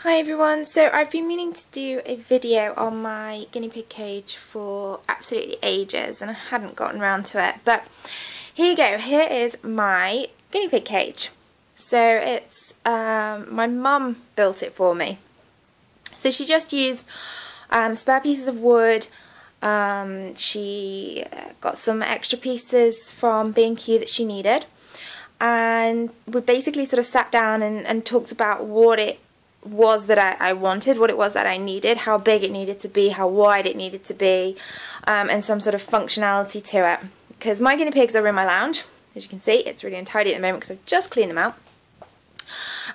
Hi everyone, so I've been meaning to do a video on my guinea pig cage for absolutely ages and I hadn't gotten around to it, but here you go, here is my guinea pig cage. So it's, my mum built it for me. So she just used spare pieces of wood, she got some extra pieces from B&Q that she needed, and we basically sort of sat down and talked about what it was that I wanted, what it was that I needed, how big it needed to be, how wide it needed to be, and some sort of functionality to it. Because my guinea pigs are in my lounge, as you can see, it's really untidy at the moment because I've just cleaned them out.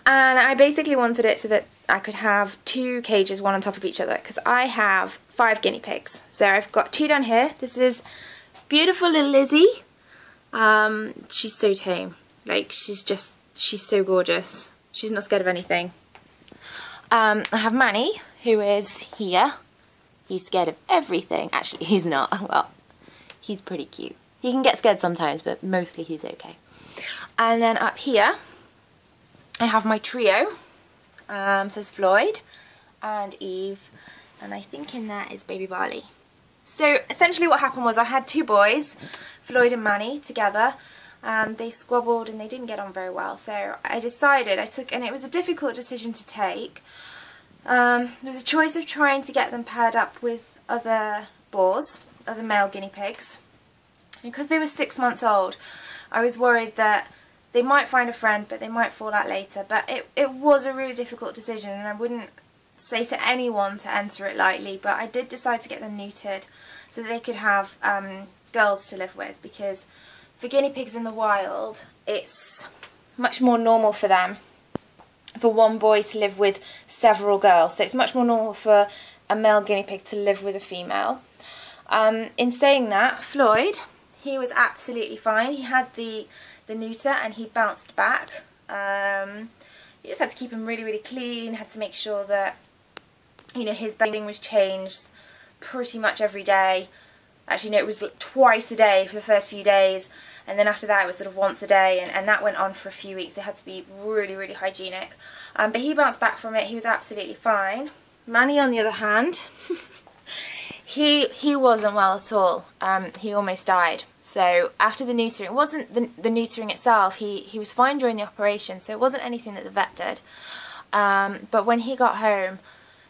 And I basically wanted it so that I could have two cages, one on top of each other, because I have 5 guinea pigs. So I've got 2 down here. This is beautiful little Lizzie. She's so tame. Like, she's so gorgeous. She's not scared of anything. I have Manny, who is here. He's scared of everything. Actually, he's not. Well, he's pretty cute. He can get scared sometimes, but mostly he's okay. And then up here, I have my trio. Says Floyd and Eve, and I think in there is baby Barley. So essentially what happened was I had 2 boys, Floyd and Manny, together. They squabbled and they didn't get on very well, so I decided, and it was a difficult decision to take. There was a choice of trying to get them paired up with other boars, other male guinea pigs. Because they were 6 months old, I was worried that they might find a friend, but they might fall out later. But it was a really difficult decision, and I wouldn't say to anyone to enter it lightly, but I did decide to get them neutered so that they could have girls to live with, because for guinea pigs in the wild, it's much more normal for them for one boy to live with several girls. So it's much more normal for a male guinea pig to live with a female. In saying that, Floyd, he was absolutely fine. He had the neuter and he bounced back. You just had to keep him really, really clean, had to make sure that, you know, his bedding was changed pretty much every day. Actually, no, it was twice a day for the first few days, and then after that it was sort of once a day, and that went on for a few weeks. It had to be really, really hygienic. But he bounced back from it. He was absolutely fine. Manny, on the other hand, he wasn't well at all. He almost died. So after the neutering, it wasn't the neutering itself. He was fine during the operation, so it wasn't anything that the vet did. But when he got home,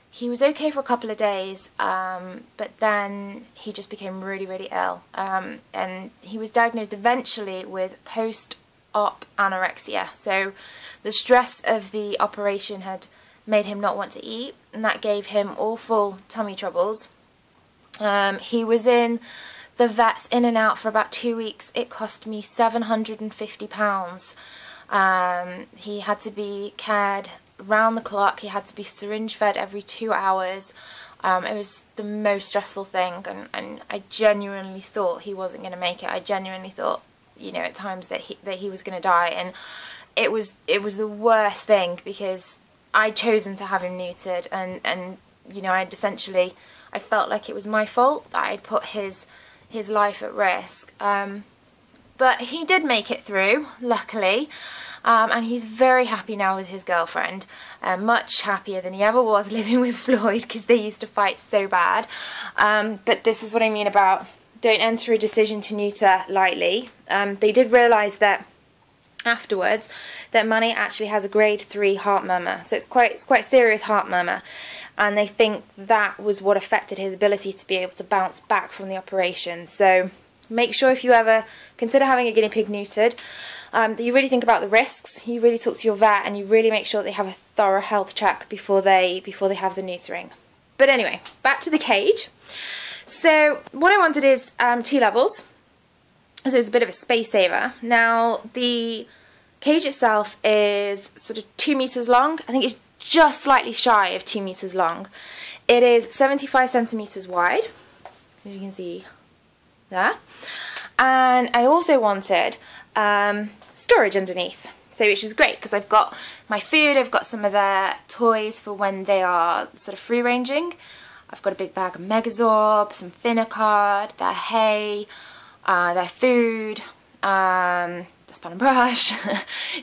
he was okay for a couple of days, but then he just became really, really ill. And he was diagnosed eventually with post-op anorexia. So the stress of the operation had made him not want to eat, and that gave him awful tummy troubles. He was in the vets in and out for about 2 weeks. It cost me £750. He had to be cared round the clock. He had to be syringe fed every 2 hours. It was the most stressful thing, and I genuinely thought he wasn't going to make it. I genuinely thought, you know, at times that he was going to die, and it was the worst thing, because I'd chosen to have him neutered, and you know, I felt like it was my fault that I'd put his life at risk. But he did make it through, luckily. And he's very happy now with his girlfriend, much happier than he ever was living with Floyd, because they used to fight so bad. But this is what I mean about don't enter a decision to neuter lightly. They did realise that afterwards that Manny actually has a grade 3 heart murmur, so it's quite serious heart murmur, and they think that was what affected his ability to be able to bounce back from the operation. So make sure, if you ever consider having a guinea pig neutered, that you really think about the risks, you really talk to your vet, and you really make sure they have a thorough health check before they have the neutering. But anyway, back to the cage. So what I wanted is 2 levels, so it's a bit of a space saver. Now the cage itself is sort of 2 meters long. I think it's just slightly shy of 2 meters long. It is 75 centimeters wide, as you can see there. And I also wanted storage underneath, so which is great because I've got my food, I've got some of their toys for when they are sort of free ranging. I've got a big bag of Megazorb, some Finacard, their hay, their food, the span and brush.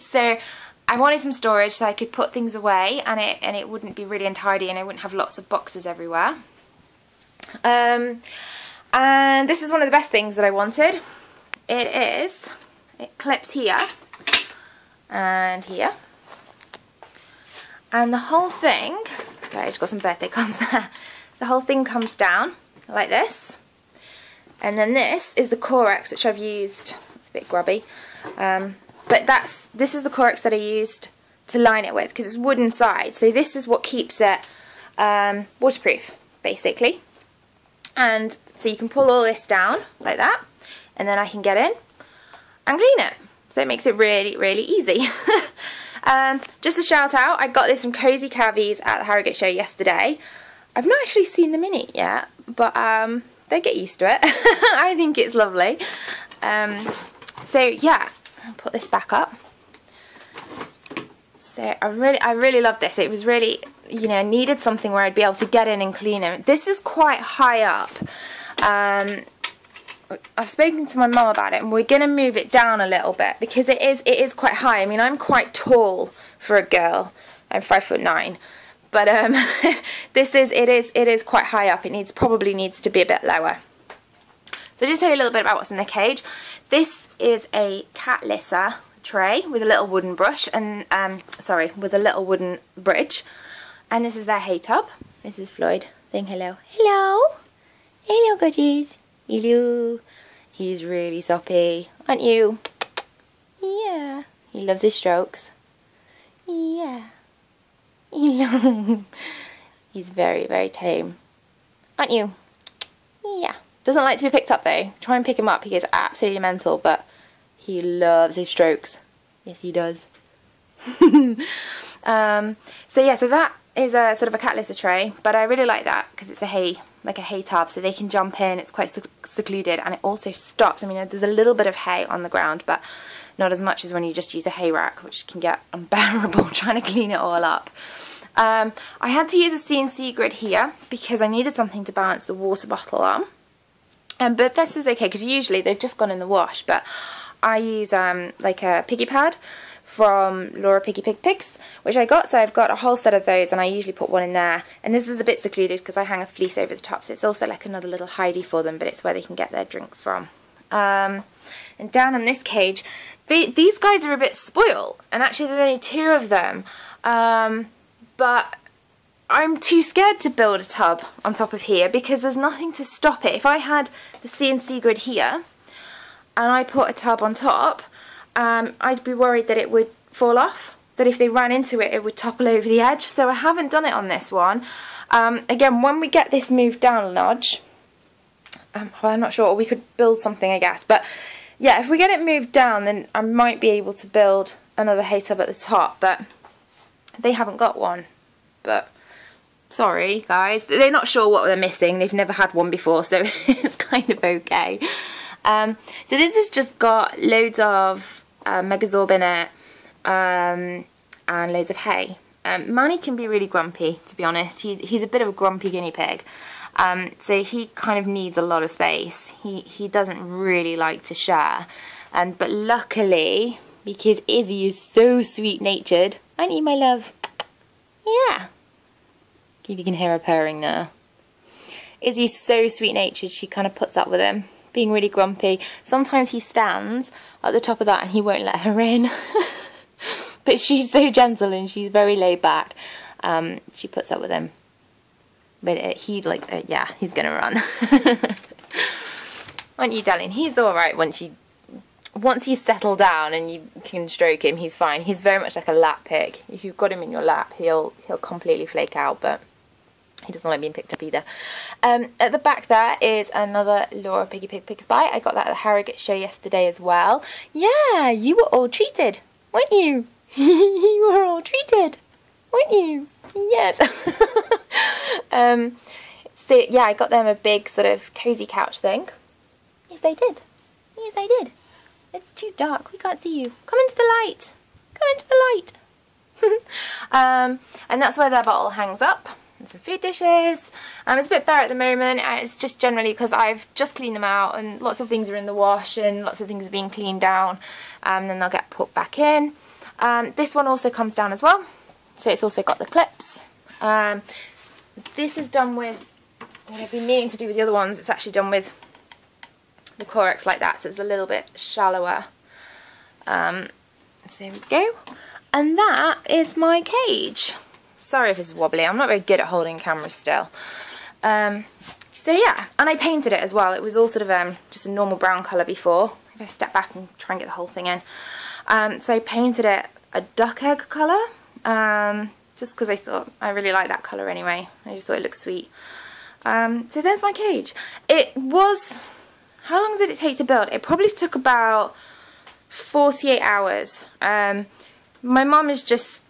So I wanted some storage so I could put things away and it wouldn't be really untidy and I wouldn't have lots of boxes everywhere. And this is one of the best things that I wanted. It clips here and here. And the whole thing, sorry, I just got some birthday cards there. The whole thing comes down like this. And then this is the Corex, which I've used. It's a bit grubby. But this is the Corex that I used to line it with, because it's wood inside. So this is what keeps it waterproof, basically. And so you can pull all this down like that, and then I can get in and clean it. So it makes it really, really easy. Just a shout out, I got this from Cozy Cavies at the Harrogate show yesterday. I've not actually seen the mini yet, but they get used to it. I think it's lovely. So yeah, I'll put this back up. So I really love this. It was really, you know, needed something where I'd be able to get in and clean it. This is quite high up. I've spoken to my mum about it, and we're going to move it down a little bit because it is quite high. I mean, I'm quite tall for a girl. I'm 5'9", but it is quite high up. It probably needs to be a bit lower. So just tell you a little bit about what's in the cage. This is a cat litter tray with a little wooden brush and with a little wooden bridge, and this is their hay tub. This is Floyd saying hello. Hello, hello, gorgeous. Hello. He's really soppy, aren't you? Yeah. He loves his strokes. Yeah. Hello. He's very, very tame, aren't you? Yeah. Doesn't like to be picked up though. Try and pick him up. He gets absolutely mental, but he loves his strokes. Yes, he does. So yeah, so that is a sort of a cat litter tray, but I really like that because it's a hay tub, so they can jump in. It's quite secluded, and it also stops. I mean, there's a little bit of hay on the ground, but not as much as when you just use a hay rack, which can get unbearable trying to clean it all up. I had to use a CNC grid here because I needed something to balance the water bottle on. But this is okay because usually they've just gone in the wash, but I use like a piggy pad from Laura Piggy Pig Pigs, which I got. So I've got a whole set of those, and I usually put one in there. And this is a bit secluded because I hang a fleece over the top, so it's also like another little hidey for them, but it's where they can get their drinks from. And down on this cage, these guys are a bit spoiled, and actually there's only 2 of them. But I'm too scared to build a tub on top of here because there's nothing to stop it. If I had the CNC grid here and I put a tub on top, I'd be worried that it would fall off, that if they ran into it, it would topple over the edge. So I haven't done it on this one. Again, when we get this moved down a notch, well, I'm not sure, we could build something, I guess. But yeah, if we get it moved down, then I might be able to build another hay tub at the top, but they haven't got one. But sorry, guys, they're not sure what they're missing. They've never had one before, so it's kind of okay. So this has just got loads of Megazorb in it, and loads of hay. Manny can be really grumpy, to be honest. He's a bit of a grumpy guinea pig, so he kind of needs a lot of space. He doesn't really like to share, but luckily, because Izzy is so sweet-natured, aren't you, my love? Yeah. If you can hear her purring now. Izzy's so sweet-natured, she kind of puts up with him, being really grumpy. Sometimes he stands at the top of that and he won't let her in. But she's so gentle and she's very laid back. She puts up with him. But yeah, he's gonna run. Aren't you, darling? He's alright once he's settled down and you can stroke him, he's fine. He's very much like a lap pig. If you've got him in your lap, he'll completely flake out, but he doesn't like being picked up either. At the back there is another Laura Piggy Pig Pig Spy. I got that at the Harrogate show yesterday as well. Yeah, you were all treated, weren't you? You were all treated, weren't you? Yes. So yeah, I got them a big sort of cozy couch thing. Yes, they did. Yes, I did. It's too dark. We can't see you. Come into the light. Come into the light. And that's where their bottle hangs up. And some food dishes. It's a bit bare at the moment. It's just generally because I've just cleaned them out and lots of things are in the wash and lots of things are being cleaned down. And then they'll get put back in. This one also comes down as well, so it's also got the clips. This is done with what I've been meaning to do with the other ones. It's actually done with the Corex like that, so it's a little bit shallower. So there we go. And that is my cage. Sorry if it's wobbly, I'm not very good at holding cameras still. So yeah, and I painted it as well. It was all sort of just a normal brown colour before. If I step back and try and get the whole thing in. So I painted it a duck egg colour, just because I thought I really like that colour anyway. I just thought it looked sweet. So there's my cage. It was, how long did it take to build? It probably took about 48 hours. My mum is just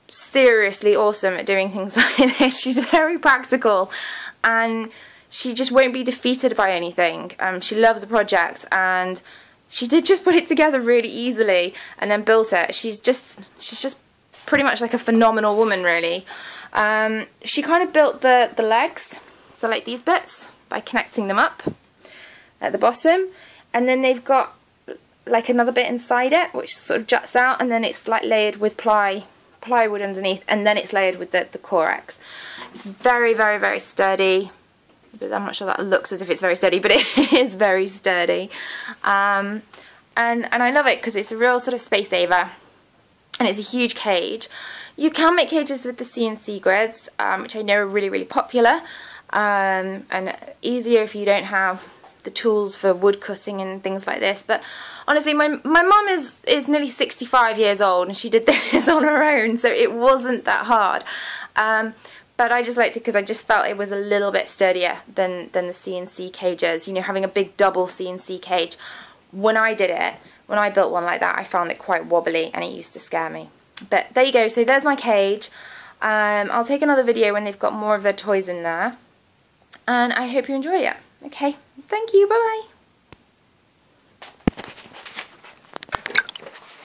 seriously awesome at doing things like this. She's very practical and she just won't be defeated by anything. She loves a project and she did just put it together really easily and then built it. She's just pretty much like a phenomenal woman, really. She kind of built the legs, so like these bits, by connecting them up at the bottom, and then they've got like another bit inside it which sort of juts out, and then it's like layered with plywood underneath, and then it's layered with the Corex. It's very, very, very sturdy. I'm not sure that looks as if it's very sturdy, but it is very sturdy. And I love it because it's a real sort of space saver, and it's a huge cage. You can make cages with the CNC grids, which I know are really, really popular, and easier if you don't have the tools for wood cutting and things like this. But honestly, my mum is nearly 65 years old and she did this on her own, so it wasn't that hard. But I just liked it because I just felt it was a little bit sturdier than the CNC cages. You know, having a big double CNC cage. When I did it, when I built one like that, I found it quite wobbly and it used to scare me. But there you go, so there's my cage. I'll take another video when they've got more of their toys in there. And I hope you enjoy it. Okay, thank you, bye bye.